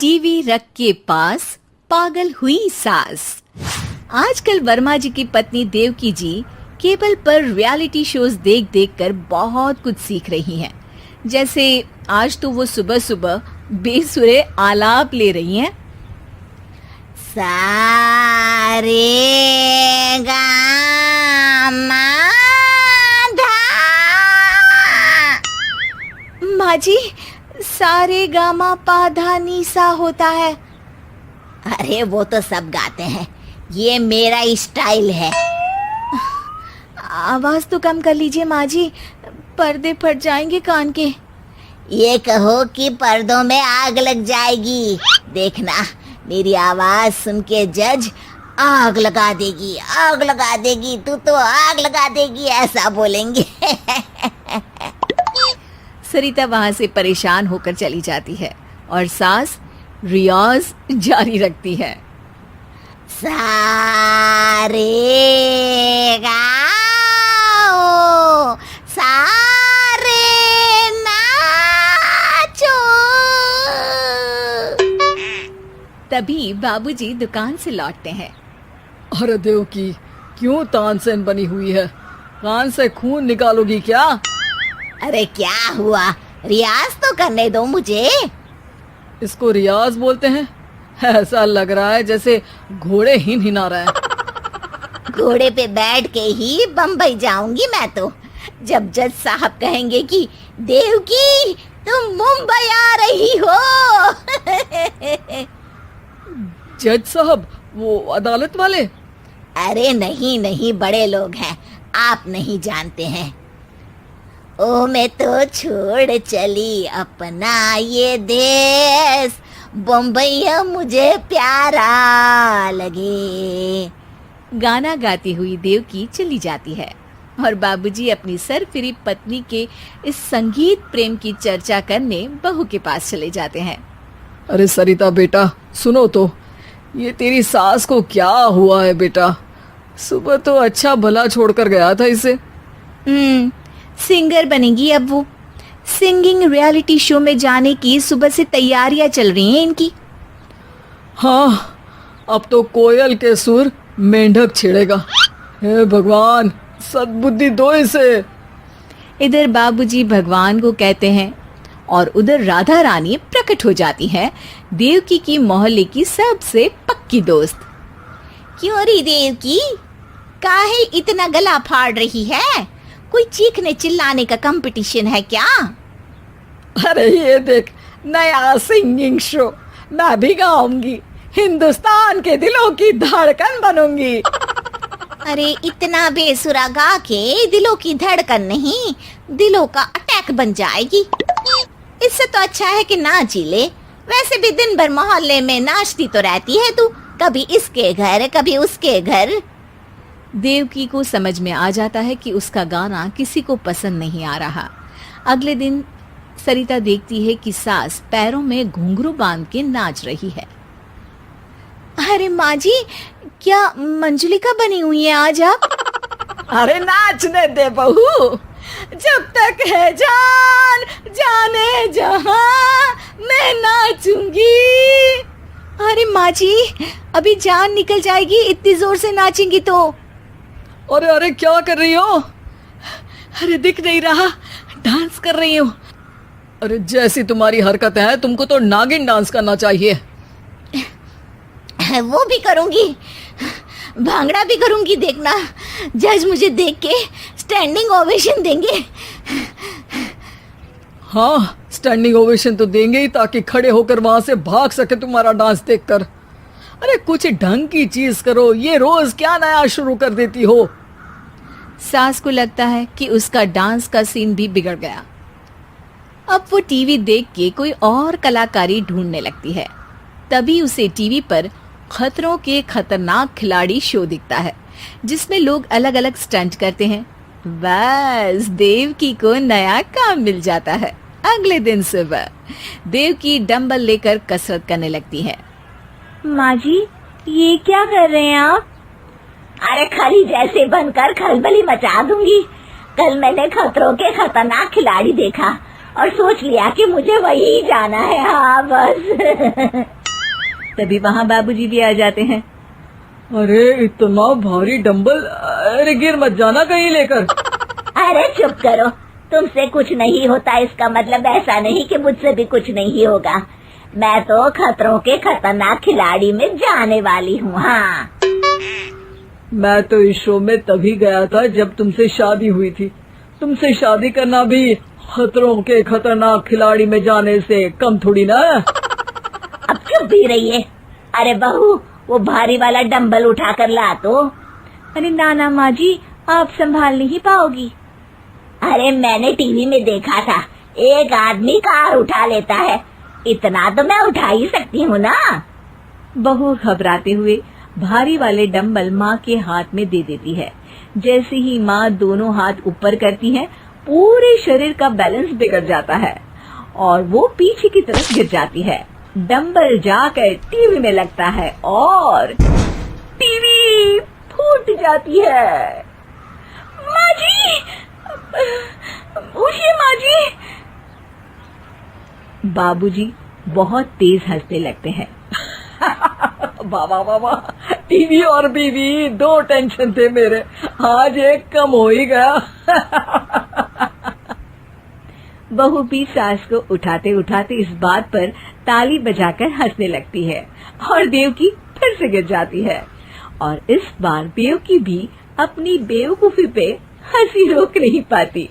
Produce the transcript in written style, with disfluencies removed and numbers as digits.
TV रख के पास पागल हुई सास। आजकल वर्मा जी की पत्नी देवकी जी केबल पर रियलिटी शोज देख देख कर बहुत कुछ सीख रही हैं। जैसे आज तो वो सुबह सुबह बेसुरे आलाप ले रही हैं। सारे गामा माँ जी, सारे गामा पाधा नीसा होता है। अरे वो तो सब गाते हैं, ये मेरा स्टाइल है। आवाज तो कम कर लीजिए माँ जी, पर्दे फट जाएंगे कान के। ये कहो कि पर्दों में आग लग जाएगी। देखना, मेरी आवाज सुन के जज आग लगा देगी, आग लगा देगी, तू तो आग लगा देगी, ऐसा बोलेंगे। सरिता वहां से परेशान होकर चली जाती है और सास रियाज जारी रखती है। सारे गाओ, सारे नाचो। तभी बाबूजी दुकान से लौटते हैं। अरे देवकी, क्यों तानसेन बनी हुई है? कान से खून निकालोगी क्या? अरे क्या हुआ, रियाज तो करने दो मुझे। इसको रियाज बोलते हैं? ऐसा लग रहा है जैसे घोड़े हिना रहा है। घोड़े पे बैठ के ही बम्बई जाऊंगी मैं तो, जब जज साहब कहेंगे कि देवकी तुम मुंबई आ रही हो। जज साहब, वो अदालत वाले? अरे नहीं नहीं, बड़े लोग हैं, आप नहीं जानते हैं। ओ मैं तो छोड़ चली अपना ये देश, बम्बई मुझे प्यारा लगे। गाना गाती हुई देवकी चली जाती है और बाबूजी अपनी सरफिरी पत्नी के इस संगीत प्रेम की चर्चा करने बहू के पास चले जाते हैं। अरे सरिता बेटा, सुनो तो, ये तेरी सास को क्या हुआ है बेटा? सुबह तो अच्छा भला छोड़कर गया था इसे। सिंगर बनेगी अब वो। सिंगिंग रियलिटी शो में जाने की सुबह से तैयारियां चल रही हैं इनकी। हाँ, अब तो कोयल के सुर मेंढक छेड़ेगा। हे भगवान, सद्बुद्धि दो इसे। इधर बाबूजी भगवान को कहते हैं और उधर राधा रानी प्रकट हो जाती है, देवकी की मोहल्ले की सबसे पक्की दोस्त। क्यों री देवकी, काहे इतना गला फाड़ रही है? कोई चीखने चिल्लाने का कंपटीशन है क्या? अरे ये देख, नया सिंगिंग शो, मैं भी गाऊंगी, हिंदुस्तान के दिलों की धड़कन बनूंगी। अरे इतना बेसुरा गा के दिलों की धड़कन नहीं, दिलों का अटैक बन जाएगी। इससे तो अच्छा है कि नाच ही ले। वैसे भी दिन भर मोहल्ले में नाचती तो रहती है तू, कभी इसके घर कभी उसके घर। देवकी को समझ में आ जाता है कि उसका गाना किसी को पसंद नहीं आ रहा। अगले दिन सरिता देखती है कि सास पैरों में घुंघरू बांध के नाच रही है। अरे माँ जी, क्या मंजुलिका बनी हुई है आज आप? अरे नाचने दे बहू, जब तक है जान जाने जहां मैं नाचूंगी। अरे माँ जी, अभी जान निकल जाएगी इतनी जोर से नाचेंगी तो। अरे अरे, क्या कर रही हो? अरे दिख नहीं रहा, डांस कर रही हूँ। अरे जैसी तुम्हारी हरकत है, तुमको तो नागिन डांस करना चाहिए। वो भी करूंगी, भांगड़ा भी करूंगी। देखना, जज मुझे देख के स्टैंडिंग ओवेशन देंगे। हाँ, स्टैंडिंग ओवेशन तो देंगे ही, ताकि खड़े होकर वहां से भाग सके तुम्हारा डांस देखकर। अरे कुछ ढंग की चीज करो, ये रोज क्या नया शुरू कर देती हो? सास को लगता है कि उसका डांस का सीन भी बिगड़ गया। अब वो टीवी देख के कोई और कलाकारी ढूंढने लगती है। तभी उसे टीवी पर खतरों के खतरनाक खिलाड़ी शो दिखता है, जिसमें लोग अलग अलग स्टंट करते हैं। बस देवकी को नया काम मिल जाता है। अगले दिन सुबह देवकी डंबल लेकर कसरत करने लगती है। माँ जी, ये क्या कर रहे हैं आप? अरे खली जैसे बनकर खलबली मचा दूंगी। कल मैंने खतरों के खतरनाक खिलाड़ी देखा और सोच लिया कि मुझे वही जाना है। हाँ बस। तभी वहाँ बाबूजी भी आ जाते हैं। अरे इतना भारी डंबल, अरे गिर मत जाना कहीं लेकर। अरे चुप करो, तुमसे कुछ नहीं होता इसका मतलब ऐसा नहीं कि मुझसे भी कुछ नहीं होगा। मैं तो खतरों के खतरनाक खिलाड़ी में जाने वाली हूँ। हाँ, मैं तो इस शो में तभी गया था जब तुमसे शादी हुई थी। तुमसे शादी करना भी खतरों के खतरनाक खिलाड़ी में जाने से कम थोड़ी ना। अब चुप भी रहिए। अरे बहू, वो भारी वाला डंबल उठा कर ला तो। अरे ना माँ जी, आप संभाल नहीं पाओगी। अरे मैंने टीवी में देखा था, एक आदमी कार उठा लेता है, इतना तो मैं उठा ही सकती हूँ ना। बहू घबराते हुए भारी वाले डंबल माँ के हाथ में दे देती है। जैसे ही माँ दोनों हाथ ऊपर करती है, पूरे शरीर का बैलेंस बिगड़ जाता है और वो पीछे की तरफ गिर जाती है। डंबल जाकर टीवी में लगता है और टीवी फूट जाती है। माँ जी, उठिए माँ जी। बाबूजी बहुत तेज हंसने लगते हैं। बाबा बाबा, टीवी और बीवी दो टेंशन थे मेरे, आज एक कम हो ही गया। बहू भी सास को उठाते उठाते इस बात पर ताली बजाकर हंसने लगती है और देवकी फिर से गिर जाती है। और इस बार देवकी भी अपनी बेवकूफी पे हंसी रोक नहीं पाती।